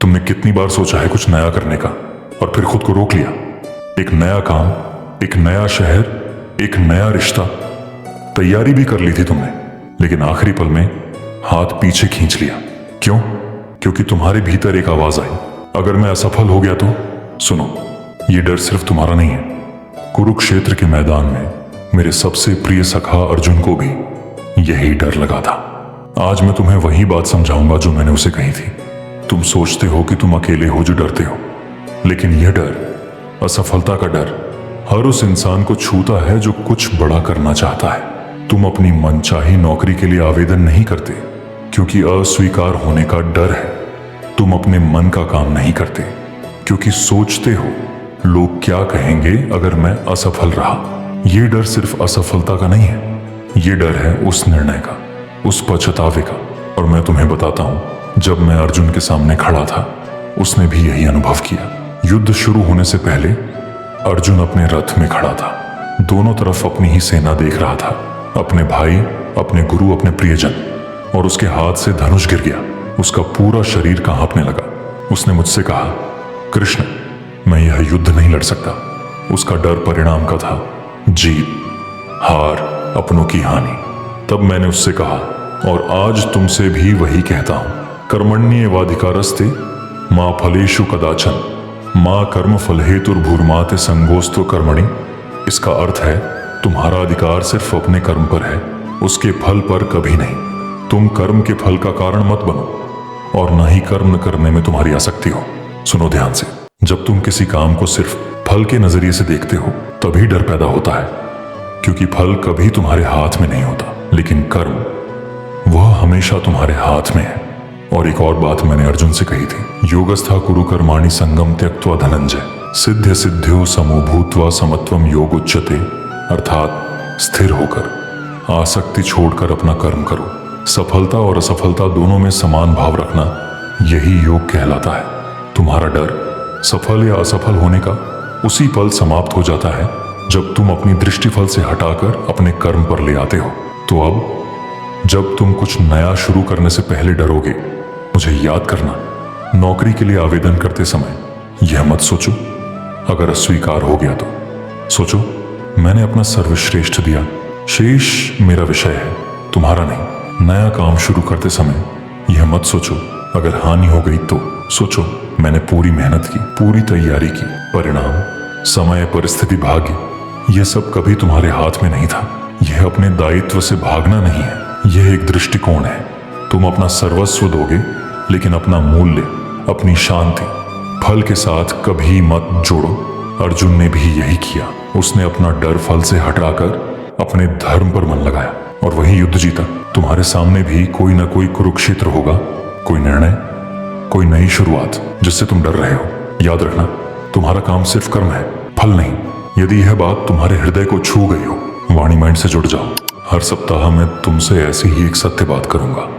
तुमने कितनी बार सोचा है कुछ नया करने का और फिर खुद को रोक लिया। एक नया काम, एक नया शहर, एक नया रिश्ता, तैयारी भी कर ली थी तुमने, लेकिन आखिरी पल में हाथ पीछे खींच लिया। क्यों? क्योंकि तुम्हारे भीतर एक आवाज आई, अगर मैं असफल हो गया तो। सुनो, ये डर सिर्फ तुम्हारा नहीं है। कुरुक्षेत्र के मैदान में मेरे सबसे प्रिय सखा अर्जुन को भी यही डर लगा था। आज मैं तुम्हें वही बात समझाऊंगा जो मैंने उसे कही थी। तुम सोचते हो कि तुम अकेले हो जो डरते हो, लेकिन यह डर, असफलता का डर, हर उस इंसान को छूता है जो कुछ बड़ा करना चाहता है। तुम अपनी मनचाही नौकरी के लिए आवेदन नहीं करते क्योंकि अस्वीकार होने का डर है। तुम अपने मन का काम नहीं करते क्योंकि सोचते हो लोग क्या कहेंगे अगर मैं असफल रहा। यह डर सिर्फ असफलता का नहीं है, यह डर है उस निर्णय का, उस पछतावे का। और मैं तुम्हें बताता हूं, जब मैं अर्जुन के सामने खड़ा था, उसने भी यही अनुभव किया। युद्ध शुरू होने से पहले अर्जुन अपने रथ में खड़ा था, दोनों तरफ अपनी ही सेना देख रहा था, अपने भाई, अपने गुरु, अपने प्रियजन, और उसके हाथ से धनुष गिर गया। उसका पूरा शरीर कांपने लगा। उसने मुझसे कहा, कृष्ण, मैं यह युद्ध नहीं लड़ सकता। उसका डर परिणाम का था, जीत, हार, अपनों की हानि। तब मैंने उससे कहा, और आज तुमसे भी वही कहता हूं, कर्मण्येवाधिकारस्ते मा फलेषु कदाचन मां कर्म फल हेतुर्भूर्माते संगोस्तु कर्मणि। इसका अर्थ है, तुम्हारा अधिकार सिर्फ अपने कर्म पर है, उसके फल पर कभी नहीं। तुम कर्म के फल का कारण मत बनो और ना ही कर्म करने में तुम्हारी आसक्ति हो। सुनो ध्यान से, जब तुम किसी काम को सिर्फ फल के नजरिए से देखते हो तभी डर पैदा होता है, क्योंकि फल कभी तुम्हारे हाथ में नहीं होता, लेकिन कर्म, वह हमेशा तुम्हारे हाथ में है। और एक और बात मैंने अर्जुन से कही थी, योगस्था कुरु कर्माणि संगम त्यक्त्वा धनंजय सिद्ध सिद्ध्यो समो भूत्वा समत्वम योग उच्यते। अर्थात स्थिर होकर, आसक्ति छोड़कर अपना कर्म करो। सफलता और असफलता दोनों में समान भाव रखना, यही योग कहलाता है। तुम्हारा डर सफल या असफल होने का उसी पल समाप्त हो जाता है जब तुम अपनी दृष्टिफल से हटाकर अपने कर्म पर ले आते हो। तो अब जब तुम कुछ नया शुरू करने से पहले डरोगे, मुझे याद करना, नौकरी के लिए आवेदन करते समय यह मत सोचो अगर अस्वीकार हो गया तो। सोचो, मैंने अपना सर्वश्रेष्ठ दिया, शेष मेरा विषय है, तुम्हारा नहीं। नया काम शुरू करते समय यह मत सोचो अगर हानि हो गई तो। सोचो, मैंने पूरी मेहनत की, पूरी तैयारी की, परिणाम, समय, परिस्थिति, भाग्य, यह सब कभी तुम्हारे हाथ में नहीं था। यह अपने दायित्व से भागना नहीं है, यह एक दृष्टिकोण है। तुम अपना सर्वस्व दोगे, लेकिन अपना मूल्य, अपनी शांति फल के साथ कभी मत जोड़ो। अर्जुन ने भी यही किया। उसने अपना डर फल से हटाकर अपने धर्म पर मन लगाया और वही युद्ध जीता। तुम्हारे सामने भी कोई ना कोई कुरुक्षेत्र होगा, कोई निर्णय, कोई नई शुरुआत जिससे तुम डर रहे हो। याद रखना, तुम्हारा काम सिर्फ कर्म है, फल नहीं। यदि यह बात तुम्हारे हृदय को छू गई हो, वाणी माइंड से जुड़ जाओ। हर सप्ताह मैं तुमसे ऐसी ही एक सत्य बात करूंगा।